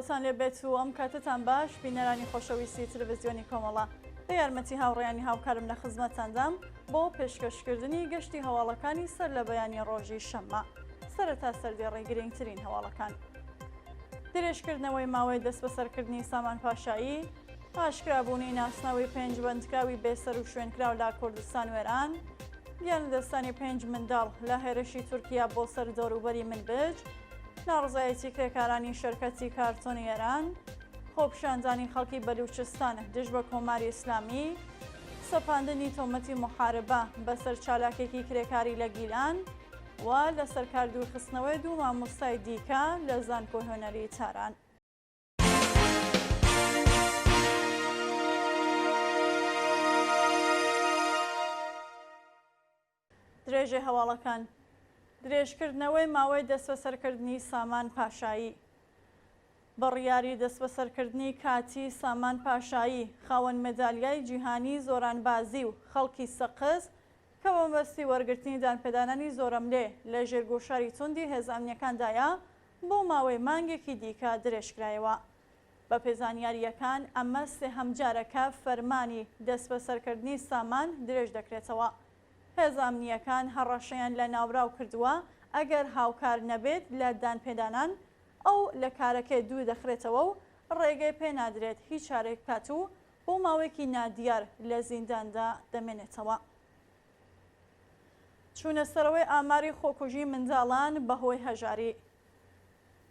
چاوەتان لێ بێت و ئەم کاتتان باش بینەرانی خۆشەویستی تلڤیزیۆنی کۆمەڵە بە یارمەتی هاوڕێیانی هاوکارم لە خزمەتاندام بۆ پێشکەشکردنی گەشتی هەواڵەکانی سەر لە بەیانی ڕۆژی شەممە. سەرەتا سەردێڕێی گرنگترین هەواڵەکان. درێژکردنەوەی ماوەی دەست بەسەرکردنی سامان پاشایی، ئاشکرابوونی ناسنەوەی 5 بەندکراوی بێسەر و شوێنکراو لە کوردستان و ئێران، گیانلەدەستانی 5 منداڵ لە هێرشی تورکیا بۆ سەر دەوروبەری منبج، ناڕزایەتی کرێکارانی شەرکەتی کارتۆنی ئێران، خۆپیشاندانی خەڵکی بەلوچستان دژ بە کۆماری ئیسلامی، سەپاندنی تۆمەتی محاربە بەسەر چالاکێکی کرێکاری لە گیلان و لەسەر کاردوورخستنەوەی دوو مامۆستای دیکە لە زانکۆ هۆنەری تاران. درێژەی هەواڵەکان. درێژکردنەوەی ماوەی دەستبەسەرکردنی سامان پاشایی. بڕیاری دەستبەسەرکردنی کاتی سامان پاشایی خاوەن مێدالیای جیهانی زۆرانبازی و خەڵکی سەقز کە بە مەبەستی وەرگرتنی دانپێدانانی زۆرەملێ لە ژێرگۆشاری توندی هێز ئەمنیەکاندایە بۆ ماوەی مانگێکی دیکە درێژکرایەوە. بە پێزانیاریەکان ئەمە سێهەم جارەکە فەرمانی دەستبەسەرکردنی سامان درێژ دەکرێتەوە. هێز ئەمنیەکان هەڕەشەیان لە ناوراو کردووە ئەگەر هاوکار نەبێت لە دانپێدانان ئەو لە کارەکە دوو دەخرێتەوە و ڕێگەی پێ نادرێت هیچ چارێک بکات و بۆ ماوەیەکی نادیار لە زینداندا دەمێنێتەوە. چوونەسەرەوەی ئاماری خۆکوژی منداڵان بەهۆی هەژاری.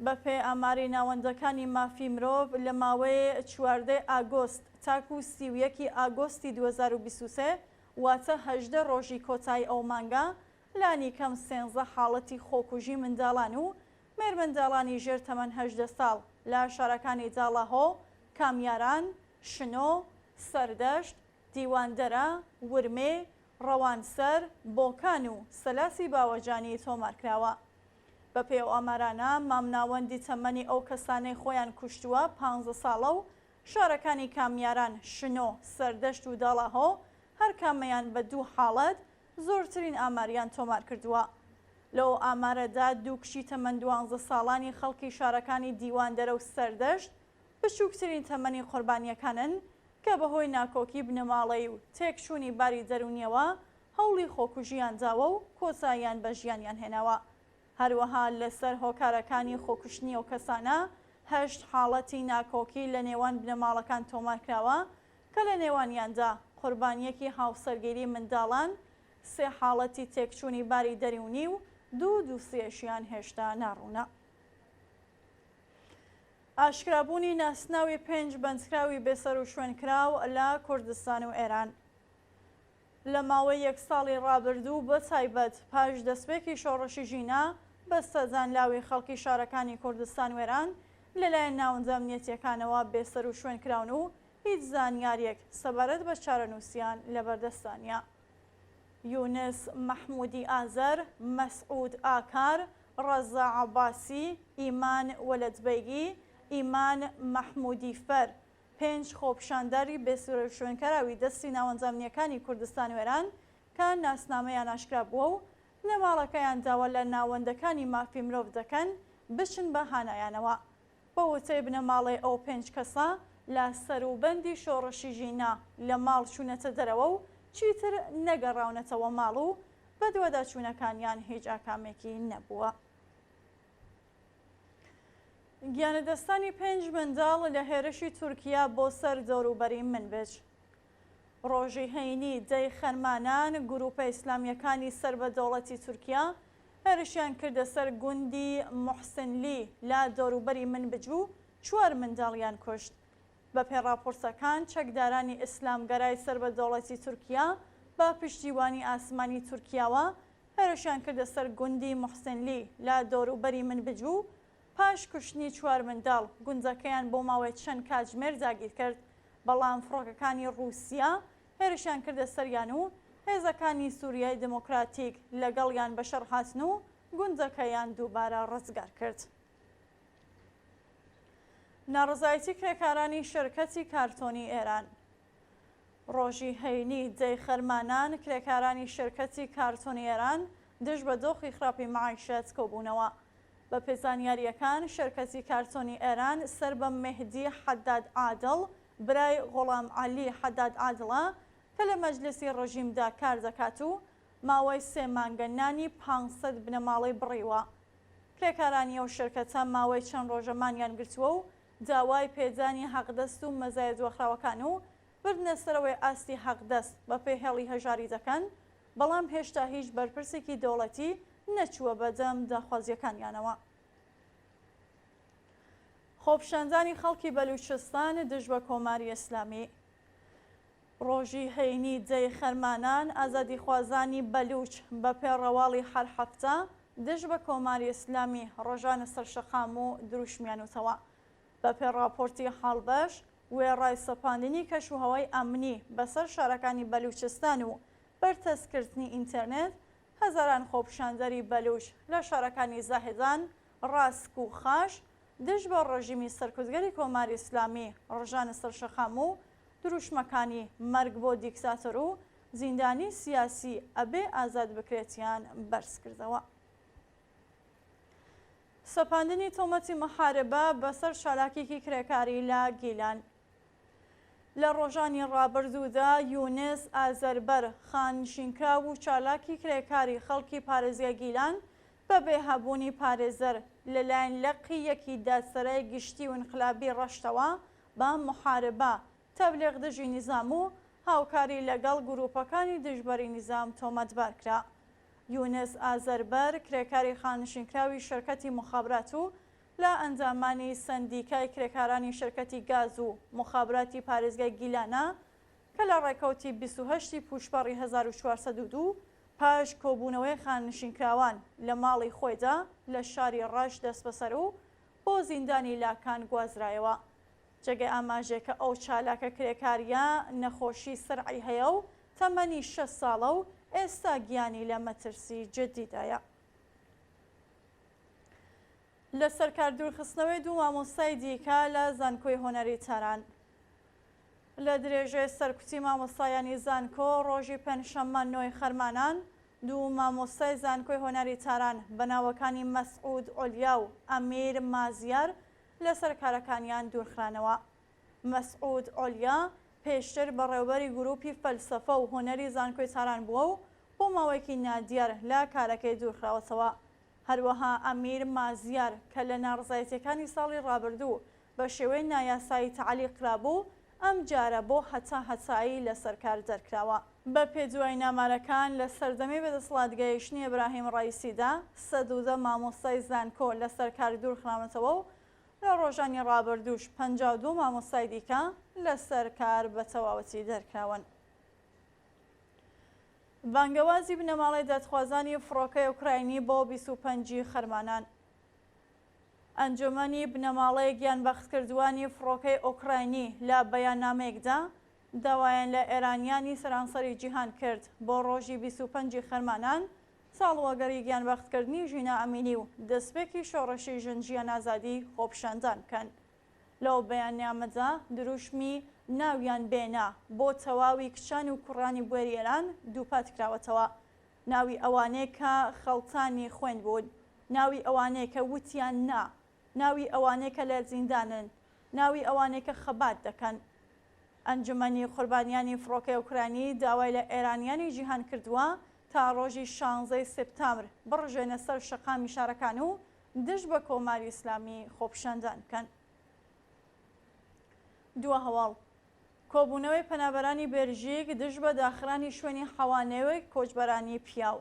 بەپێ ئاماری ناوەندەکانی مافی مرۆڤ لە ماوەی 14 ئاگۆست تاکو 31 ئاگۆستی 2023 واتە 18 ڕۆژی کۆتایی ئەو مانگە لانی کەم 13 حاڵەتی خۆکوژی منداڵان و مێر منداڵانی ژێر تەمەن 18 ساڵ لە شارەکانی داڵاهۆ، کامیاران، شنۆ، سەردەشت، دیواندەرە، ورمێ، ڕەوانسەر، بۆکان و سەلاسی باوەجانی تۆمارکراوە. بەپێ ئەو ئامارانە مامناوەندی تەمەنی ئەو کەسانەی خۆیان کوشتووە 15 ساڵە و شارەکانی کامیاران، شنۆ، سەردەشت و داڵاهۆ هەر کامەیان بە 2 حاڵەت زۆرترین ئاماریان تۆمار کردووە. لەو ئامارەدا دوو کشی تەمەن 12 ساڵانی خەڵکی شارەکانی دیواندەرە و سەردەشت بچووکترین تەمەنی قوربانیەکانن کە بەهۆی ناکۆکی بنەماڵەی و تێکچوونی باری دەرونیەوە هەوڵی خۆکوژیان داوە و کۆتاییان بە ژیانیان هێناوە. هەروەها لەسەر هۆکارەکانی خۆکوشتنی ئەو کەسانە 8 حاڵەتی ناکۆکی لە نێوان بنەماڵەکان تۆمارکراوە کە لە نێوانیاندا قوربانیەکی هاوسەرگیری منداڵان، 3 حاڵەتی تێکچوونی باری دەرونی و دوو دووسێشیان هێشتا ناڕوونە. ئاشکرابوونی ناسناوی 5 بەندکراوی بێسەر و شوێنکراو لە کوردستان و ئێران. لە ماوەی 1 ساڵی ڕابردوو بە تایبەت پاش دەستپێکی شۆڕشی ژینە بەستە زانلاوی خەڵکی شارەکانی کوردستان و ئێران لەلایەن ناوەندە ئەمنیەتیەکانەوە بێسەر و شوێنکراون و هیچ زانیاریەک سەبارەت بە چارەنووسیان لەبەردەستانیە. یونس مەحموودی ئازەر، مەسعود ئاکار، ڕەزا عەباسی، ئیمان وەلەدبەیگی، ئیمان مەحموودی فەر، 5 خۆپیشانداری بێسەر و شوێنکراوی دەستی ناوەندە ئەمنیەکانی کوردستان و ئێران کە ناسنامەیان ئاشکرا بووە و بنەماڵەکەیان داوە لە ناوەندەکانی مافی مرۆڤ دەکەن بچن بە هانایانەوە. بە وتەی بنەماڵەی ئەو 5 کەسە لە سەروبەندی شۆڕشی ژینە لە ماڵ چوونەتە دەرەوە و چیتر نەگەڕاونەتەوە ماڵ و بە دووەداچوونەکانیان هیچ ئاکامێکی نەبووە. گیانەدەستانی 5 منداڵ لە هێرشی تورکیا بۆ سەر دەوروبەری منبج. ڕۆژی هەینی دەی خەرمانان گروپە ئیسلامیەکانی سەر بە دەوڵەتی تورکیا هێرشیان کردە سەر گوندی موحسنلی لە دەوروبەری منبج و 4 منداڵیان کوشت. بە پێڕاپۆرسەکان چەکدارانی ئیسلامگەرای سەر بە دەوڵەتی تورکیا بە پشتیوانی ئاسمانی تورکیاوە هێرشیان کردە سەر گوندی موحسنلی لە دەوروبەری منبج و پاش کوشتنی 4 منداڵ گونجەکەیان بۆ ماوەی چەند کاتژمێر داگیر کرد، بەڵام فڕۆکەکانی رووسیا هێرشیان کردە سەریان و هێزەکانی سووریای دموکراتیک لەگەڵیان بەشەر هاتن و گونجەکەیان دووبارە ڕزگار کرد. ناڕزایەتی کرێکارانی شەرکەتی کارتۆنی ئێران. ڕۆژی هەینی دەی خەرمانان کرێکارانی شەرکەتی کارتۆنی ئێران دژ بە دۆخی خراپی مەعیشەت کۆبوونەوە. بە پێزانیاریەکان شەرکەتی کارتۆنی ئێران سەر بە مهدی حەداد عادڵ برای غوڵام عەلی حەداد عادڵە کە لە مەجلیسی ڕژیمدا کار دەکات و ماوەی 3 مانگە نانی 500 بنەماڵەی بڕیوە. کرێکارانی ئەو شەرکەتە ماوەی چەند ڕۆژەمانیان گرتووە و داوای پێدانی حەقدەست و مەزایە دۆخراوەکان و بردنە سەرەوەی ئاستی حەقدەست بە پێی هێڵی هەژاری دەکەن، بەڵام هێشتا هیچ بەرپرسێکی دەوڵەتی نەچووە بەدەم داخوازیەکانیانەوە. خۆپیشاندانی خەڵکی بەلوچستان دژ بە کۆماری ئیسلامی. ڕۆژی هەینی دەی خەرمانان ئازادیخوازانی بەلوچ بە پێڕەواڵی هەر هەفتە دژ بە کۆماری ئیسلامی ڕۆژانە سەرشەقام و دروشمیانوتەوە. بە پێ راپۆرتی هەڵبەش وێڕای سەپاندنی کەشوهەوای ئەمنی بەسەر شارەکانی بەلوچستان و بەرتەسکردنی ئینتەرنێت، هەزاران خۆپیشاندەری بەلوچ لە شارەکانی زاهێدان، ڕاسک و خاش دژ بە ڕژیمی سەرکوتگەری کۆماری ئیسلامی ڕۆژانە سەرشەقام و دروشمەکانی مەرگ بۆ دیکتاتۆر و زیندانی سیاسی ئەبێ ئازاد بکرێتیان بەرز کردەوە. سەپاندنی تۆمەتی مەحاربە بەسەر چالاکێکی کرێکاری لە گیلان. لە ڕۆژانی ڕابردوودا یونس ئازەربەر خانشینکرا و چالاکی کرێکاری خەڵکی پارێزگای گیلان بە بێهابوونی پارێزەر لەلایەن لەقی یەکی دادسەرای گشتی و انقلابی ڕەشتەوە بە محاربە تەبلیغ دژی نیزام و هاوکاری لەگەڵ گروپەکانی دژبەری نیزام تۆمەتبار کرا. یونس ئازەربەر کرێکاری خانشینکراوی شەرکەتی مخابرات و لە ئەنجامانی سەندیکای کرێکارانی شەرکەتی گاز و مخابراتی پارێزگای گیلانە کە لە ڕێکەوتی 28 پوشپەڕی 1402 پاش کۆبوونەوەی خانشینکراوان لە ماڵی خۆیدا لە شاری ڕەش دەست بەسەر و بۆ زیندانی لاکان گوازرایەوە. جێگەی ئاماژێکە ئەو چالاکە کرێکاریە نەخۆشی سرعی هەیە و تەمەنی 6 ساڵە و ئێستا گیانی لە مەترسی جددیدایە. لە سەرکار دوورخستنەوەی دوو مامۆستای دیکە لە زانکۆی هۆنەری تاران. لە درێژەی سەرکوتی مامۆستایانی زانکۆ ڕۆژی پێنجشەممە 9 خەرمانان دوو مامۆستای زانکۆی هۆنەری تاران بەناوەکانی مەسعود ئۆلیا و ئەمیر مازیار لە سەرکارەکانیان دوورخرانەوە. مەسعود ئۆلیا پێشتر بەڕێوەبەری گروپی فەلسەفە و هۆنەری زانکۆی تاران بووە و بۆ ماوەیەکی نادیار لە کارەکەی دوورخراوەتەوە. هەروەها ئەمیر مازیار کە لە ناڕزایەتیەکانی ساڵی ڕابردوو بە شێوەی نایاسایی تەعلیق کرابوو، ئەم جارە بۆ هەتایی لە سەرکار دەرکراوە. بە پێدوای نامارەکان لە سەردەمی بەدەسڵاتگەیشتنی ئیبراهیم ڕەئیسیدا 110 مامۆستای زانکۆ لە سەرکار دوورخرامەتەوە و لە ڕۆژانی ڕابردووش 52 مامۆستای دیکە لە سەرکار بە تەواوەتی دەرکراون. بانگەوازی بنەماڵی دادخوازانی فڕۆکەی ئوکراینی بۆ 25 خەرمانان. ئەنجومەنی بنەماڵەی گیانبەختکردوانی فڕۆکەی ئوکراینی لە بەیاننامەیەکدا داوایان لە ئێرانیانی سەرانسەری جیهان کرد بۆ ڕۆژی 25 خەرمانان ساڵوەگەری گیانبەختکردنی ژینا ئەمینی و دەستپێکی شۆڕشی ژنجیان ئازادی خۆپیشاندان بکەن. لەو بەیاننامەدا دروشمی ناویان بێنا بۆ تەواوی کچان و کوڕانی بوێری ئێران دووپات کراوەتەوە. ناوی ئەوانەیە کە خەڵتانی خوێن بوون، ناوی ئەوانەیە کە وتیان نا، ناوی ئەوانەیە کە لە زیندانن، ناوی ئەوانەیە کە خەبات دەکەن. ئەنجومەنی قوربانیانی فڕۆکەی ئوکراینی داوای لە ئێرانیانی جیهان کردووە تا ڕۆژی 16 سپتامبر بڕژێنە سەر شەقامی شارەکان و دژ بە کۆماری ئیسلامی خۆپیشاندان بکەن. دووە هەواڵ کۆبوونەوەی پەنابەرانی بێلژیک دژ بە داخرانی شوێنی حەوانەوەی کۆچبەرانی پیاو.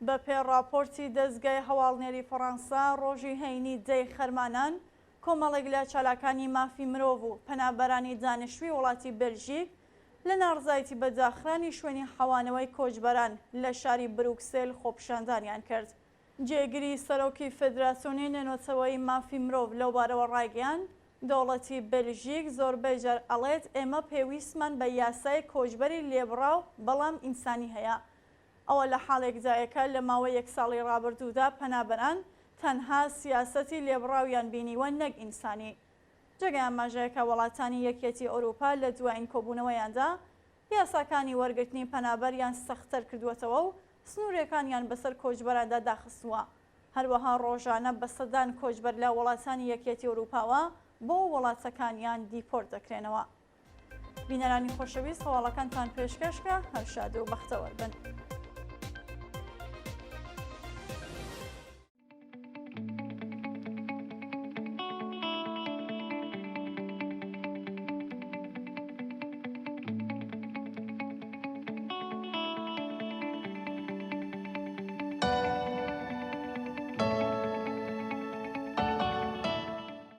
بە پێ راپۆرتی دەستگای هەواڵنێری فەڕەنسا ڕۆژی هەینی دەی خەرمانان کۆمەڵێک لە چالاکانی مافی مرۆڤ و پەنابەرانی دانیشتووی وڵاتی بێلژیک لە ناڕزایەتی بە داخرانی شوێنی حەوانەوەی کۆچبەران لە شاری بروکسێل خۆپیشاندانیان کرد. جێگیری سەرۆکی فێدراسیۆنی نێنۆتەوەی مافی مرۆڤ لەو بارەوە ڕایگەیاند دەوڵەتی بێلژیک زۆربەی جار ئەڵێت ئێمە پێویستمان بە یاسای کۆچبەری لێبڕاو بەڵام ئینسانی هەیە. ئەوە لە حاڵێکدایەکە لە ماوەی 1 ساڵی ڕابردوودا پەنابەران تەنها سیاسەتی لێبڕاویان بینیوە نەک ئینسانی. جێگەی ئاماژەیەکە وڵاتانی یەکێتی ئەوروپا لە دوایین کۆبوونەوەیاندا یاساکانی وەرگرتنی پەنابەریان سەختتر کردووەتەوە و سنوورەکانیان بەسەر کۆچبەراندا داخستووە. هەروەها ڕۆژانە بە سەدان کۆچبەر لە وڵاتانی یەکێتی ئەوروپاوە بۆ وڵاتەکانیان دیپۆرت دەکرێنەوە. بینەرانی خۆشەویست هەواڵەکانتان پێشکەشکە هەر شاد و بەختەوەربن.